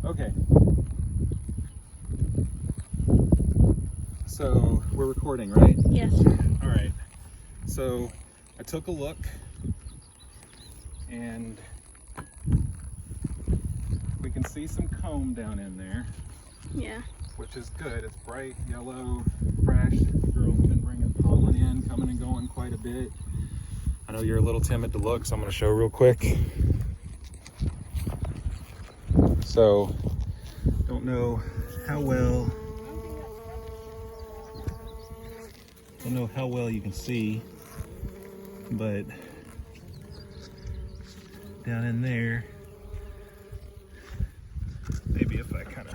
Okay. So we're recording, right? Yes. All right. So I took a look and we can see some comb down in there. Yeah. Which is good. It's bright yellow, fresh. The girls have been bringing pollen in, coming and going quite a bit. I know you're a little timid to look, so I'm going to show real quick. So, don't know how well you can see, but down in there, maybe if I kind of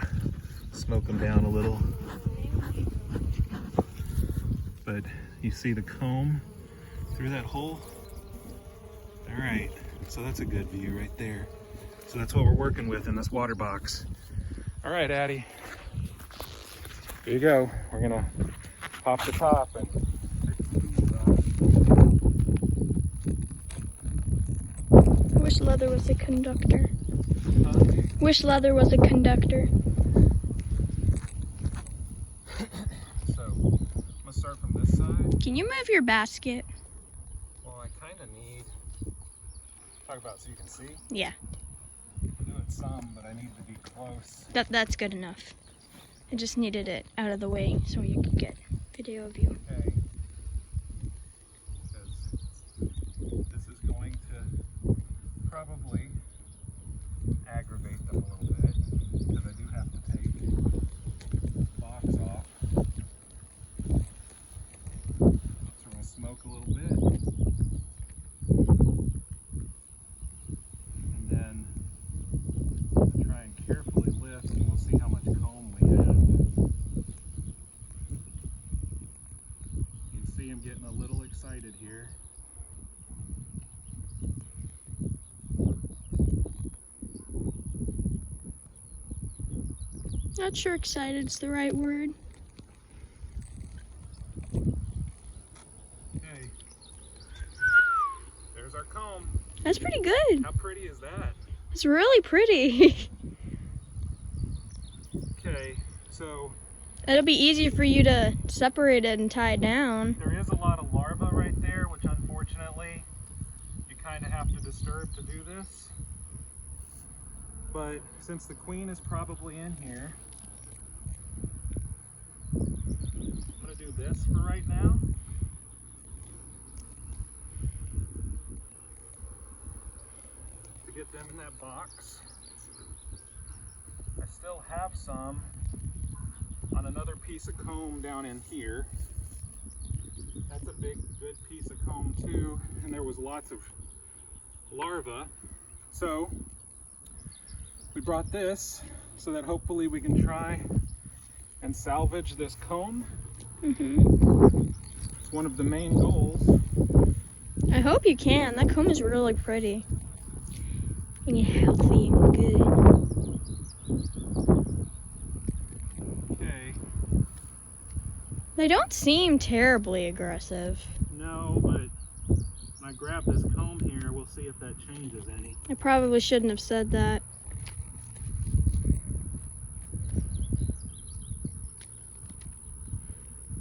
smoke them down a little, but you see the comb through that hole? All right, so that's a good view right there. So that's what we're working with in this water box. All right, Addie, here you go. We're gonna pop the top and Wish leather was a conductor. Wish leather was a conductor. So, I'm gonna start from this side. Can you move your basket? Well, I kind of need, talk about so you can see. Yeah, I'm doing some, but I need to be close. that's good enough. I just needed it out of the way so you could get video of you. Okay. Because this is going to probably aggravate them a little bit, because I do have to take the box off. So we're going to smoke a little bit. And then try and carefully lift, and we'll see how much comb we have. You can see I'm getting a little excited here. Not sure excited's the right word. Okay. There's our comb. That's pretty good. How pretty is that? It's really pretty. Okay, so It'll be easy for you to separate it and tie it down. there is a lot of larvae right there, which unfortunately you kind of have to disturb to do this. But since the queen is probably in here, I'm going to do this for right now. To get them in that box. I still have some on another piece of comb down in here. That's a big, good piece of comb too, and there was lots of larvae. So we brought this so that hopefully we can try and salvage this comb. It's one of the main goals. I hope you can. That comb is really pretty. And you're healthy and good. Okay. They don't seem terribly aggressive. No, but when I grab this comb here, we'll see if that changes any. I probably shouldn't have said that.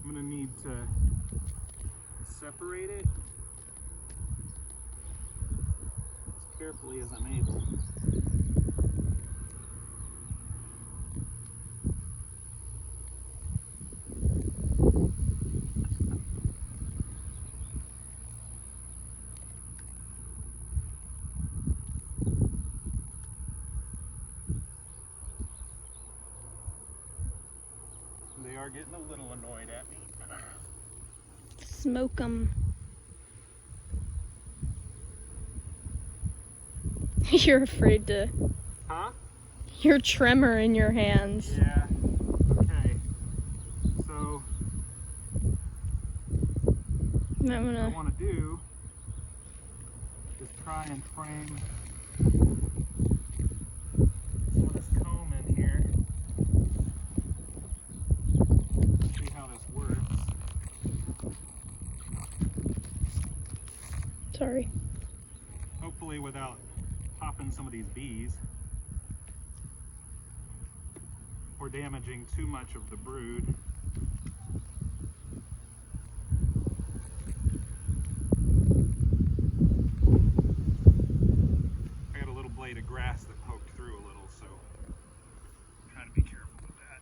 I'm gonna need to separate it as carefully as I'm able. They are getting a little annoyed at me. Smoke them. You're afraid to. Huh? Your tremor in your hands. Yeah. Okay. So I'm what I gonna. want to do is try and frame some of this comb in here. See how this works. Sorry. Hopefully without popping some of these bees. or damaging too much of the brood. I got a little blade of grass that poked through a little, so I'm trying to be careful with that.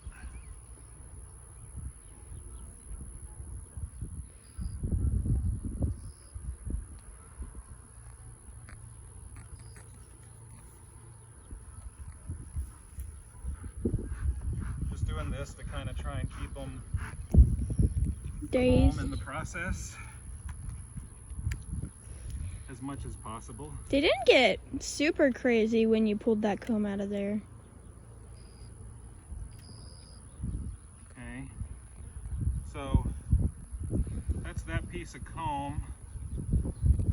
Just doing this to kind of try and keep them calm in the process as much as possible. They didn't get super crazy when you pulled that comb out of there. Okay, so that's that piece of comb.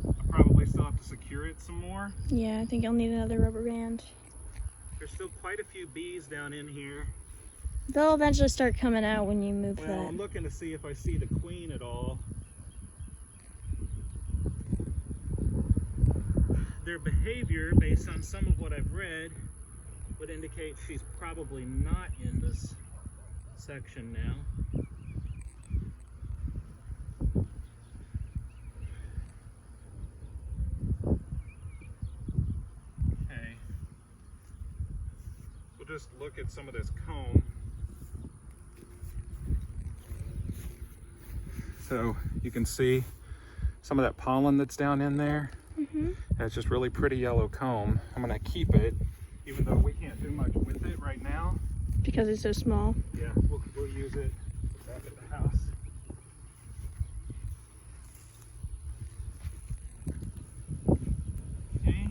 I probably still have to secure it some more. Yeah, I think I'll need another rubber band. There's still quite a few bees down in here. They'll eventually start coming out when you move Well, that. I'm looking to see if I see the queen at all. Their behavior, based on some of what I've read, would indicate she's probably not in this section now. Okay. We'll just look at some of this comb. So you can see some of that pollen that's down in there. Mm-hmm. It's just really pretty yellow comb. I'm gonna keep it, even though we can't do much with it right now. Because it's so small. Yeah, we'll use it back at the house. Okay.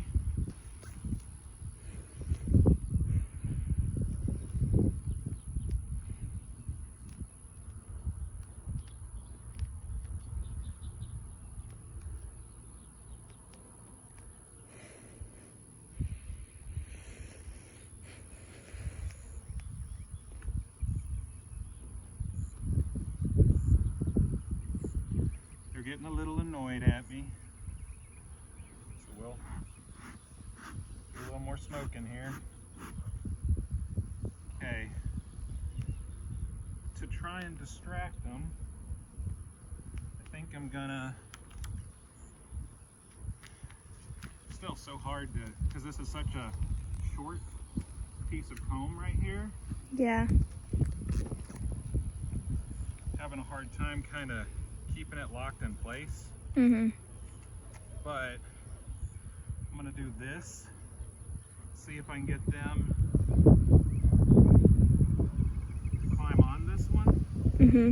They're getting a little annoyed at me. So we'll do a little more smoke in here. Okay. To try and distract them, I think I'm gonna, still so hard to, because this is such a short piece of comb right here. Yeah. Having a hard time kind of keeping it locked in place. Mm-hmm. But I'm gonna do this, see if I can get them to climb on this one. Mm-hmm.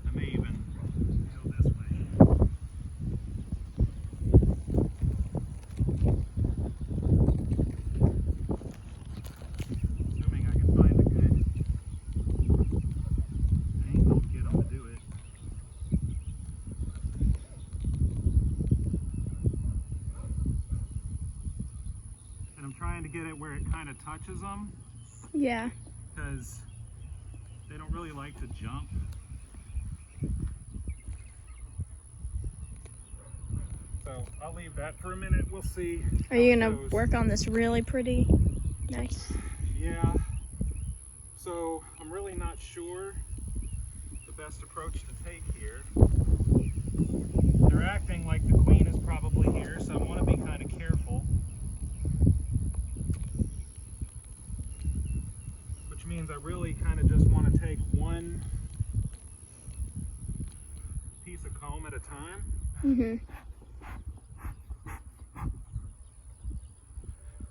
I may even go this way. Assuming I can find a good angle to get them to do it. And I'm trying to get it where it kind of touches them, Yeah. because they don't really like to jump. So I'll leave that for a minute. We'll see. Are you how it gonna goes. work on this really pretty? Nice. Yeah. So I'm really not sure the best approach to take here. They're acting like the queen is probably here, so I want to be kind of careful. Which means I really kind of just want to take one piece of comb at a time. Mm-hmm.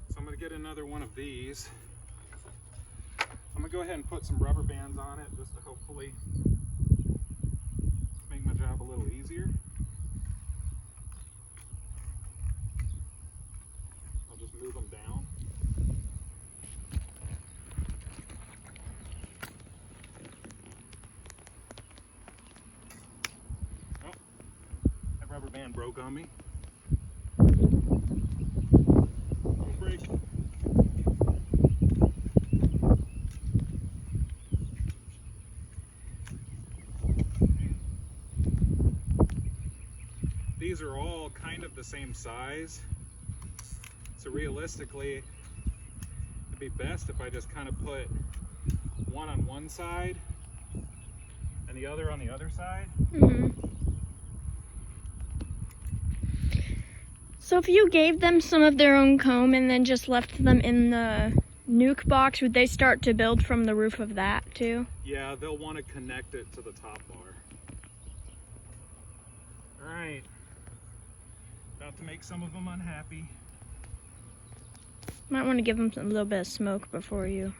So I'm going to get another one of these. I'm going to go ahead and put some rubber bands on it just to hopefully make my job a little easier. I'll just move them down. Oh, that rubber band broke on me. Don't break. These are all kind of the same size, So realistically, it'd be best if I just kind of put one on one side and the other on the other side. Mm-hmm. So if you gave them some of their own comb and then just left them in the nuke box, would they start to build from the roof of that too? Yeah, they'll want to connect it to the top bar. All right, about to make some of them unhappy. Might want to give them a little bit of smoke before you.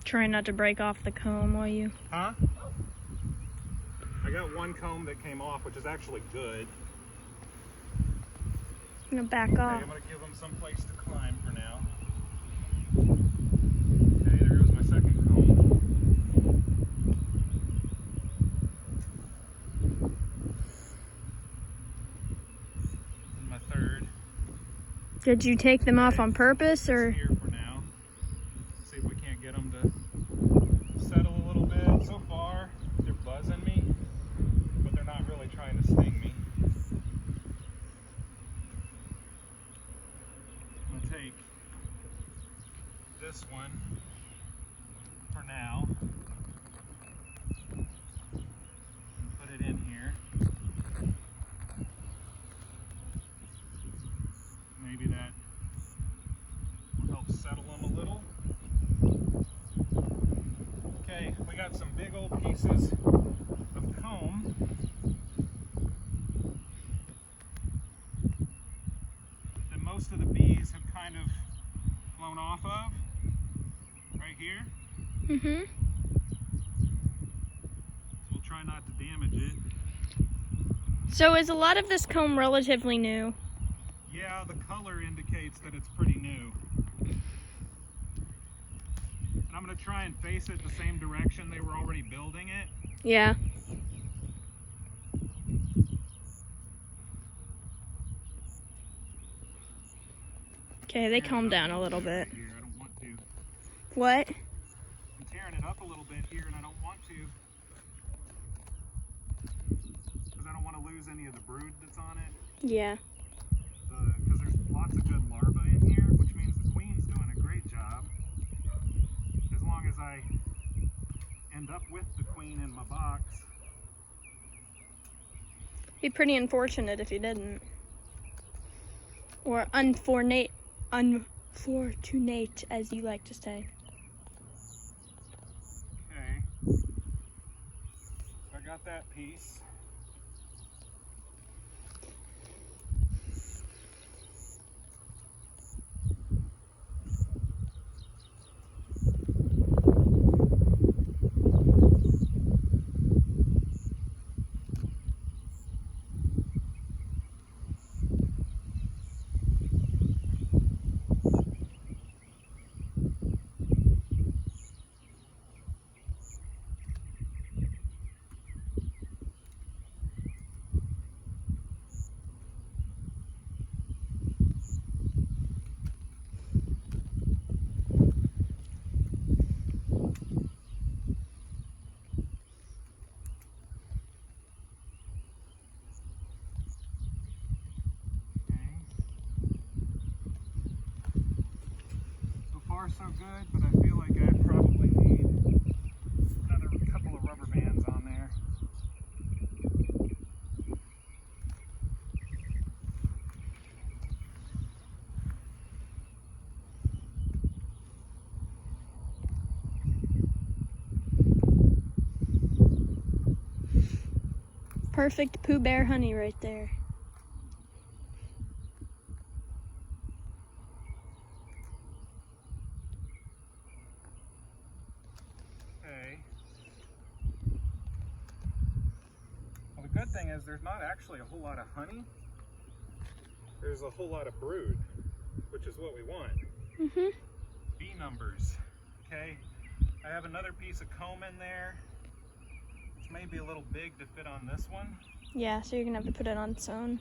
Try not to break off the comb while you... Huh? I got one comb that came off, which is actually good. I'm gonna back Okay, off. I'm gonna give them some place to climb for now. Okay, there goes my second comb. And my third. Did you take them off on purpose, or? Here for now. See if we can't get them to settle a little bit. So far, they're buzzing me, but they're not really trying to sting me. I'm gonna take this one for now and put it in here. Maybe that will help settle them a little. Okay, we got some big old pieces of comb. That most of the bees have kind of flown off of, right here. Mm-hmm. So we'll try not to damage it. So is a lot of this comb relatively new? Yeah, the color indicates that it's pretty new. And I'm going to try and face it the same direction they were already building it. Yeah. Okay, they calm down a little bit. Here, I don't want to. What? I'm tearing it up a little bit here and I don't want to. Because I don't want to lose any of the brood that's on it. Yeah. Because there's lots of good larvae in here, which means the queen's doing a great job. As long as I end up with the queen in my box. Be pretty unfortunate if you didn't. Or unfortunate, as you like to say. Okay. So I got that piece. So good, but I feel like I probably need another couple of rubber bands on there. Perfect Pooh Bear honey right there. Well, the good thing is there's not actually a whole lot of honey. There's a whole lot of brood, which is what we want. Mm-hmm. Bee numbers. Okay, I have another piece of comb in there. It's maybe a little big to fit on this one. Yeah, so you're gonna have to put it on its own.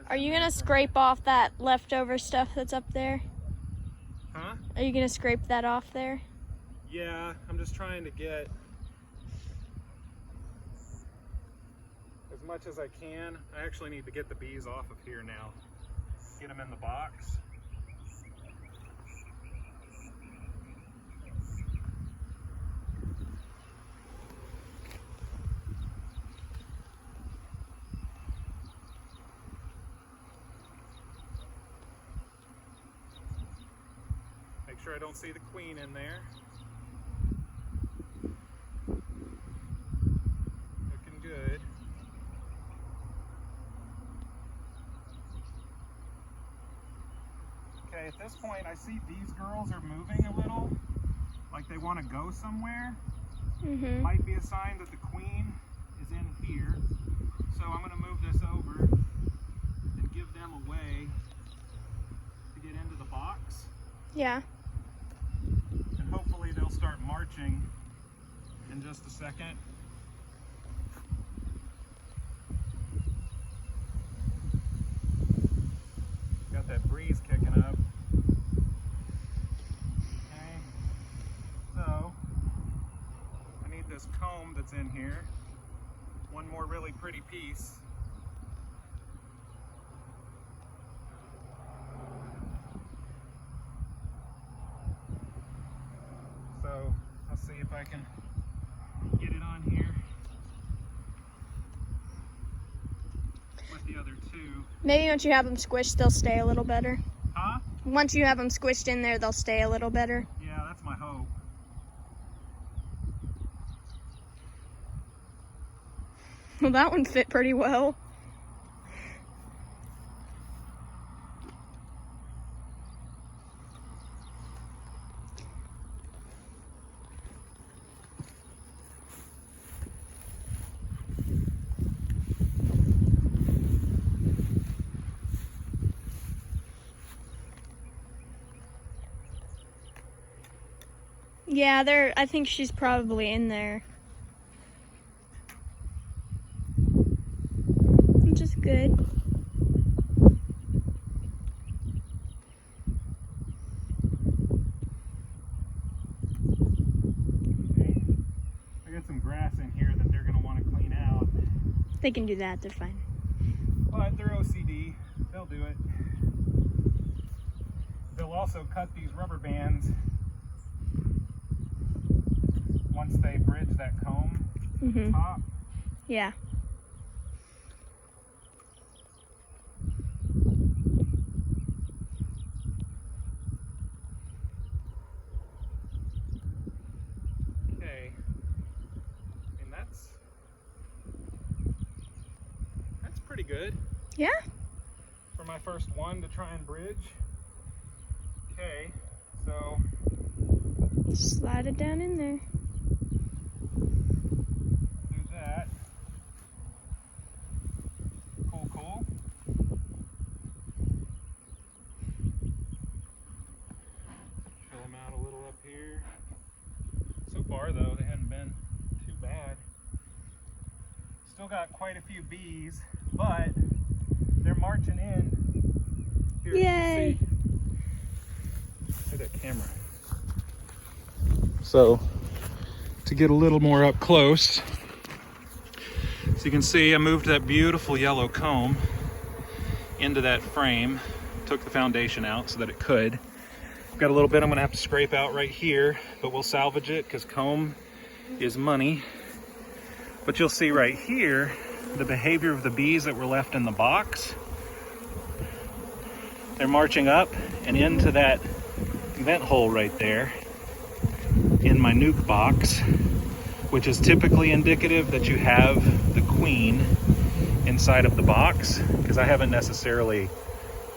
Are you gonna scrape off that leftover stuff that's up there? Huh? Are you gonna scrape that off there? Yeah, I'm just trying to get as much as I can. I actually need to get the bees off of here now. Get them in the box. Make sure I don't see the queen in there. Looking good. Okay, at this point I see these girls are moving a little, like they want to go somewhere. Mm-hmm. Might be a sign that the queen is in here. So I'm going to move this over and give them a way to get into the box. Yeah. And hopefully they'll start marching in just a second. Got that breeze kicking up. Okay, so I need this comb that's in here. One more really pretty piece. So I'll see if I can get it on here with the other two. Maybe once you have them squished, they'll stay a little better. Huh? Once you have them squished in there, they'll stay a little better. Yeah, that's my hope. Well, that one fit pretty well. Yeah, I think she's probably in there. Which is good. Okay. I got some grass in here that they're going to want to clean out. They can do that, they're fine. But they're OCD. They'll do it. They'll also cut these rubber bands once they bridge that comb to the top. Yeah. Okay. And that's pretty good. Yeah? For my first one to try and bridge. Okay, so Slide it down in there. do that. Cool, cool. Fill them out a little up here. So far though, they haven't been too bad. Still got quite a few bees, but they're marching in. Here, Yay! Look at that camera. So, to get a little more up close, so you can see I moved that beautiful yellow comb into that frame, took the foundation out so that it could. I've got a little bit I'm gonna have to scrape out right here, but we'll salvage it because comb is money. But you'll see right here, the behavior of the bees that were left in the box. They're marching up and into that vent hole right there in my nuke box, which is typically indicative that you have the queen inside of the box, because I haven't necessarily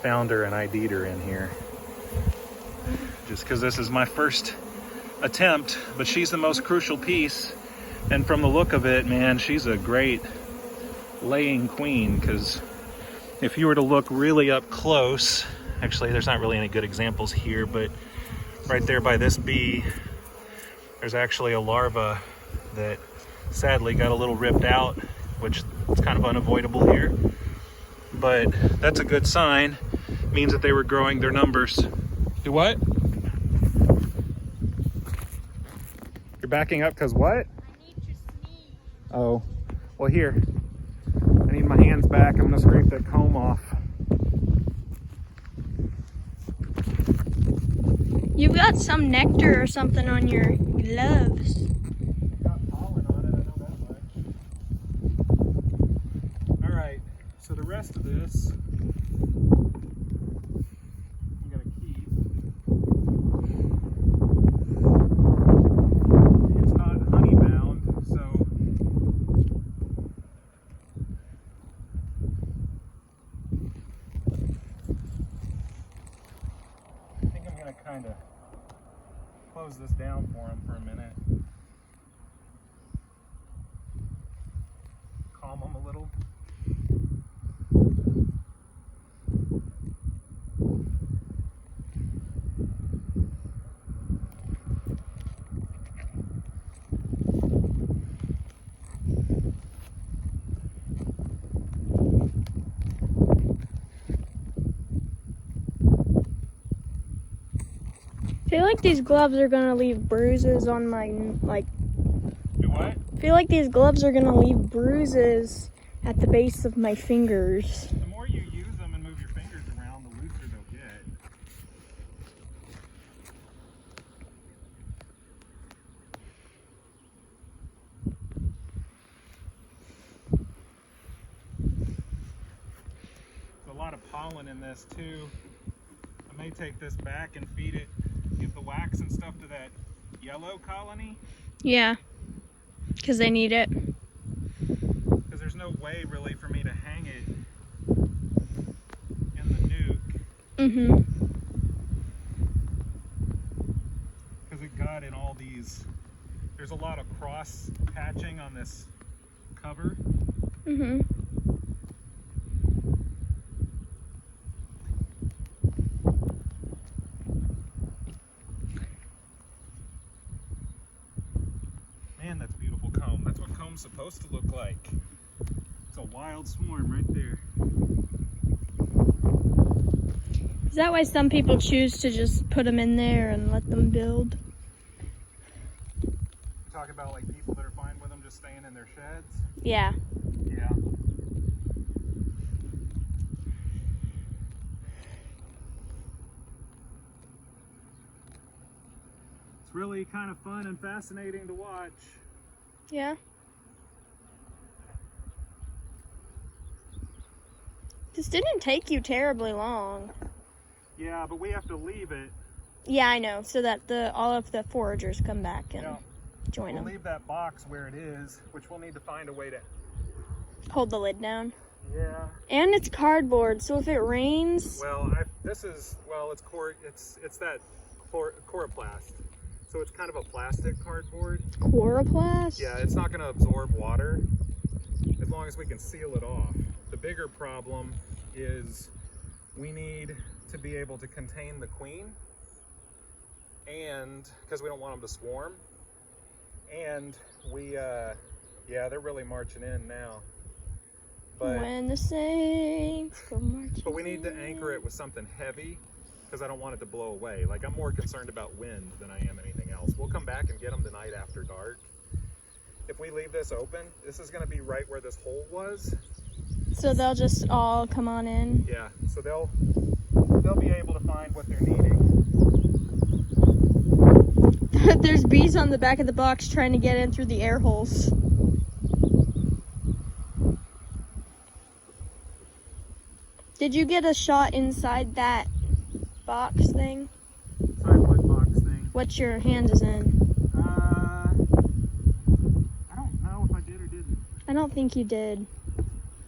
found her and ID'd her in here, just because this is my first attempt. But she's the most crucial piece, and from the look of it, man, she's a great laying queen, because if you were to look really up close, actually there's not really any good examples here, but right there by this bee, There's actually a larva that sadly got a little ripped out, which is kind of unavoidable here. But that's a good sign. It means that they were growing their numbers. Do what? You're backing up because what? I need to sneeze. Oh, well here. I need my hands back. I'm gonna scrape that comb off. You've got some nectar or something on your gloves. Got pollen on it, I know that much. Alright, so the rest of this I'm gonna keep. It's not honey bound, so I think I'm gonna kind of close this down for him for a minute. Calm him a little. I feel like these gloves are gonna leave bruises on my, like, Do what? I feel like these gloves are gonna leave bruises at the base of my fingers. The more you use them and move your fingers around, the looser they'll get. There's a lot of pollen in this too. I may take this back and feed it, give the wax and stuff to that yellow colony. Yeah, because they need it. Because there's no way really for me to hang it in the nuke. Mm-hmm. Because it got in all these, there's a lot of cross patching on this cover. Mm-hmm. Man, that's a beautiful comb. That's what comb's supposed to look like. It's a wild swarm right there. Is that why some people choose to just put them in there and let them build? You talk about like people that are fine with them just staying in their sheds. Yeah. Yeah. It's really kind of fun and fascinating to watch. Yeah. This didn't take you terribly long. Yeah, but we have to leave it. Yeah, I know, so that all of the foragers come back and Yeah. join We'll them. leave that box where it is, which we'll need to find a way to. Hold the lid down. Yeah. And it's cardboard, so if it rains, Well, this is it's that coroplast, so it's kind of a plastic cardboard. chloroplast? Yeah, it's not going to absorb water as long as we can seal it off. The bigger problem is we need to be able to contain the queen, and because we don't want them to swarm, and yeah, they're really marching in now. But When the saints come marching we need to anchor it with something heavy because I don't want it to blow away. Like, I'm more concerned about wind than I am anything else. We'll come back and get them tonight after dark. If we leave this open, this is going to be right where this hole was. So they'll just all come on in. Yeah, so they'll be able to find what they're needing. There's bees on the back of the box trying to get in through the air holes. Did you get a shot inside that box thing? Inside what box thing? What your hand is in? I don't know if I did or didn't. I don't think you did.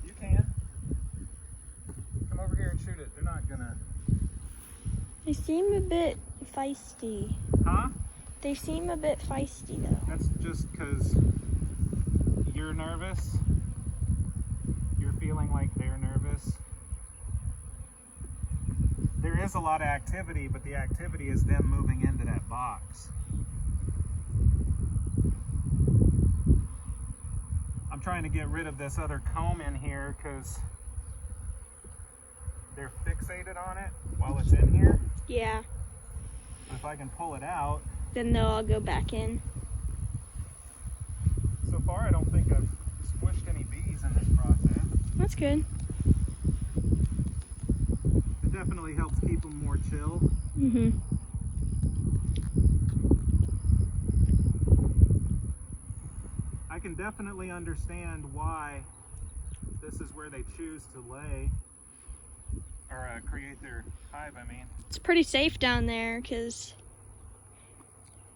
You can. Come over here and shoot it. They're not gonna. They seem a bit feisty. Huh? They seem a bit feisty though. That's just because you're nervous. You're feeling like they're nervous. There is a lot of activity, but the activity is them moving into that box. I'm trying to get rid of this other comb in here because they're fixated on it while it's in here. Yeah. If I can pull it out. Then they'll all go back in. So far, I don't think I've squished any bees in this process. That's good. It definitely helps keep them more chill. Mm-hmm. I can definitely understand why this is where they choose to lay or create their hive, I mean. It's pretty safe down there because...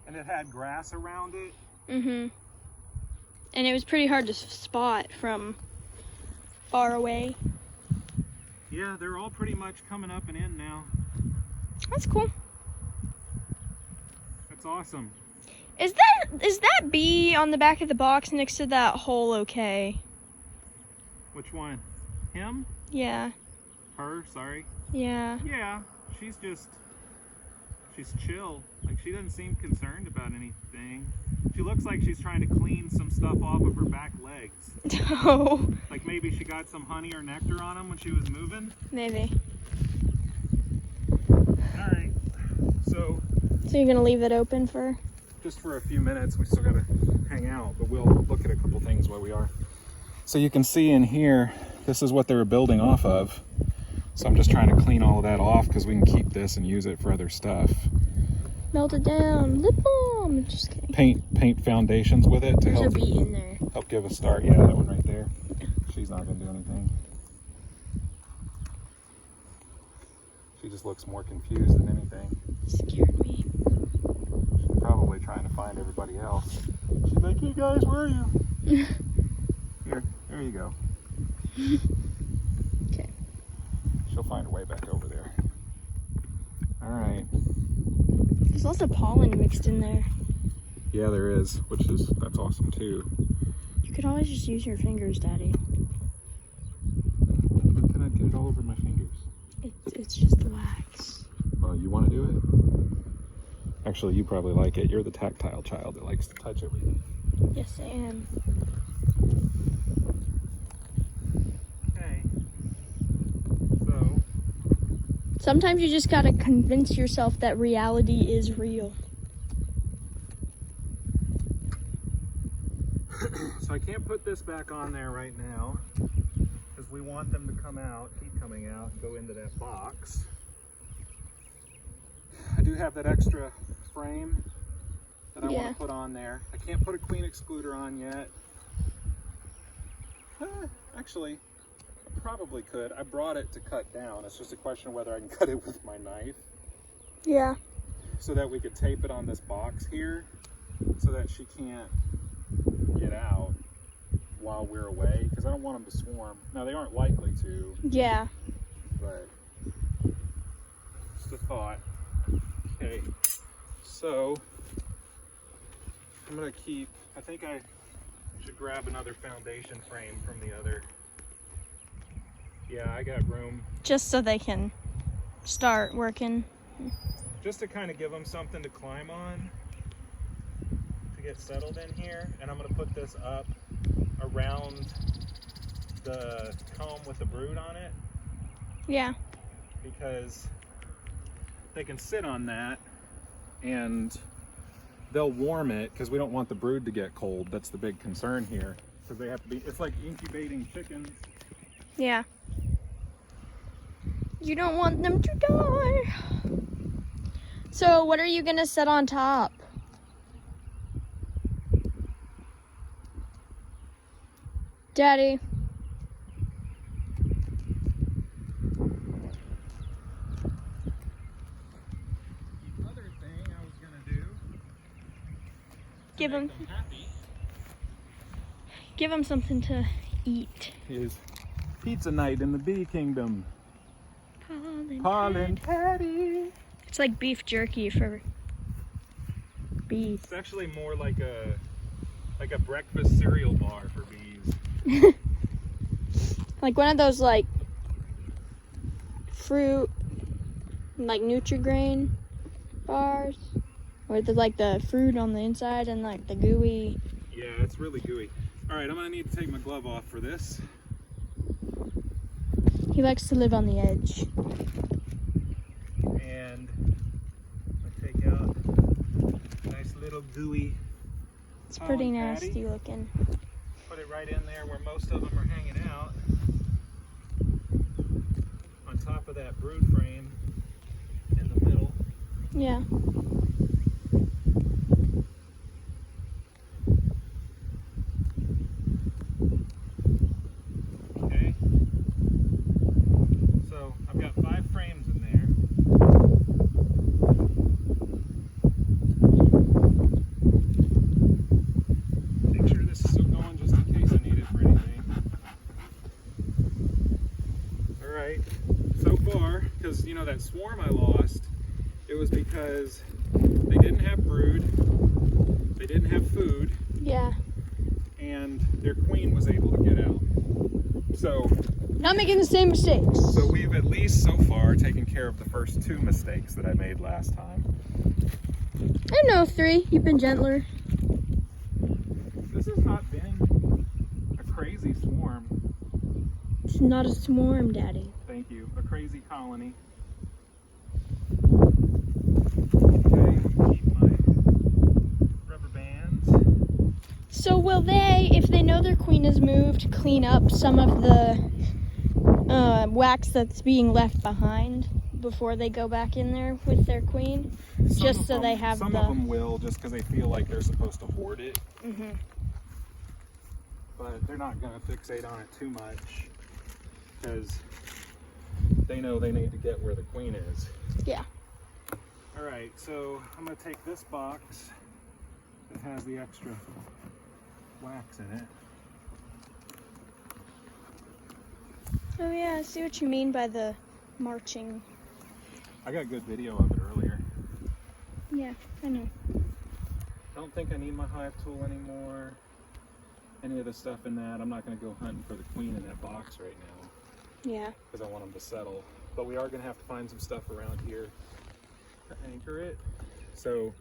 And it had grass around it. Mm-hmm. And it was pretty hard to spot from far away. Yeah, they're all pretty much coming up and in now. That's cool. That's awesome. Is that bee on the back of the box next to that hole okay? Which one? Him? Yeah. Her, sorry. Yeah. Yeah, she's chill. Like, she doesn't seem concerned about anything. She looks like she's trying to clean some stuff off of her back legs. Oh. Like maybe she got some honey or nectar on them when she was moving. Maybe. Alright, so you're gonna leave it open for? Just for a few minutes. We still gotta hang out, but we'll look at a couple things while we are. So you can see in here, this is what they were building off of. So I'm just trying to clean all of that off because we can keep this and use it for other stuff. Melt it down. Lip balm. Just kidding. Paint foundations with it to There's help a bee in there. help give a start. Yeah, that one right there. She's not gonna do anything. She just looks more confused than anything. Scared me. She's probably trying to find everybody else. She's like, hey guys, where are you? Here, there you go. Okay. She'll find her way back over there. All right. There's lots of pollen mixed in there. Yeah, there is, that's awesome too. You could always just use your fingers, Daddy. But can I get it all over my fingers? It's just wax. Well, you want to do it? Actually, you probably like it. You're the tactile child that likes to touch everything. Yes, I am. Okay. So. Sometimes you just gotta convince yourself that reality is real. So I can't put this back on there right now because we want them to come out, keep coming out, and go into that box. I do have that extra frame that I want to put on there. I can't put a queen excluder on yet. Actually, I probably could. I brought it to cut down. It's just a question of whether I can cut it with my knife. Yeah. So that we could tape it on this box here so that she can't get out while we're away, because I don't want them to swarm. Now, they aren't likely to. Yeah. But just a thought. Okay, so I'm gonna keep, I think I should grab another foundation frame from the other. Yeah, I got room. Just so they can start working. Just to kind of give them something to climb on to get settled in here. And I'm gonna put this up around the comb with the brood on it. Yeah. Because they can sit on that and they'll warm it, because we don't want the brood to get cold. That's the big concern here, because they have to be, it's like incubating chickens. Yeah. You don't want them to die. So what are you gonna set on top? Daddy. The other thing I was gonna do, Give them something to eat. is pizza night in the bee kingdom. Pollen patty. It's like beef jerky for bees. It's actually more like a breakfast cereal bar for bees. Like one of those like fruit, like Nutri-Grain bars, where there's like the fruit on the inside and like the gooey. Yeah, it's really gooey. All right, I'm gonna need to take my glove off for this. He likes to live on the edge. And I take out a nice little gooey. It's pretty pollen nasty patty. looking. Put it right in there where most of them are hanging out. On top of that brood frame in the middle. Yeah. Okay. So I've got 5 frames in there. Make sure this is still going just in case I need it for anything. Alright, so far, because you know that swarm I lost, it was because they didn't have brood, they didn't have food, Yeah. and their queen was able to get out. So Not making the same mistakes. So we've at least so far taken care of the first 2 mistakes that I made last time. I know 3. You've been gentler. This has not been a crazy swarm. It's not a swarm, Daddy. Thank you. A crazy colony. Okay, keep my rubber bands. So will they, if they know their queen has moved, clean up some of the wax that's being left behind before they go back in there with their queen? Just so they have some of them will, just because they feel like they're supposed to hoard it. Mm-hmm. But they're not going to fixate on it too much because they know they need to get where the queen is. Yeah. All right, so I'm going to take this box that has the extra wax in it. Oh yeah, I see what you mean by the marching. I got good video of it earlier. Yeah, I know. I don't think I need my hive tool anymore. Any of the stuff in that, I'm not going to go hunting for the queen in that box right now Yeah. because I want them to settle. But we are going to have to find some stuff around here to anchor it. So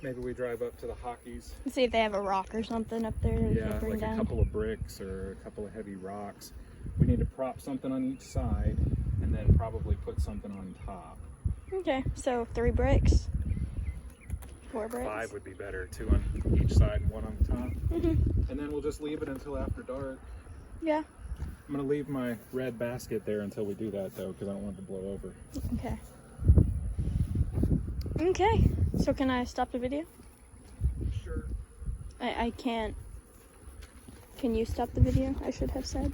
maybe we drive up to the Hockeys. Let's see if they have a rock or something up there to Yeah, bring like down. a couple of bricks or a couple of heavy rocks. We need to prop something on each side and then probably put something on top. Okay, so 3 bricks. 4 bricks. 5 would be better, 2 on each side and 1 on the top. Mm-hmm. And then we'll just leave it until after dark. Yeah. I'm gonna leave my red basket there until we do that though, because I don't want it to blow over. Okay. Okay, so can I stop the video? Sure. I can't. Can you stop the video? I should have said.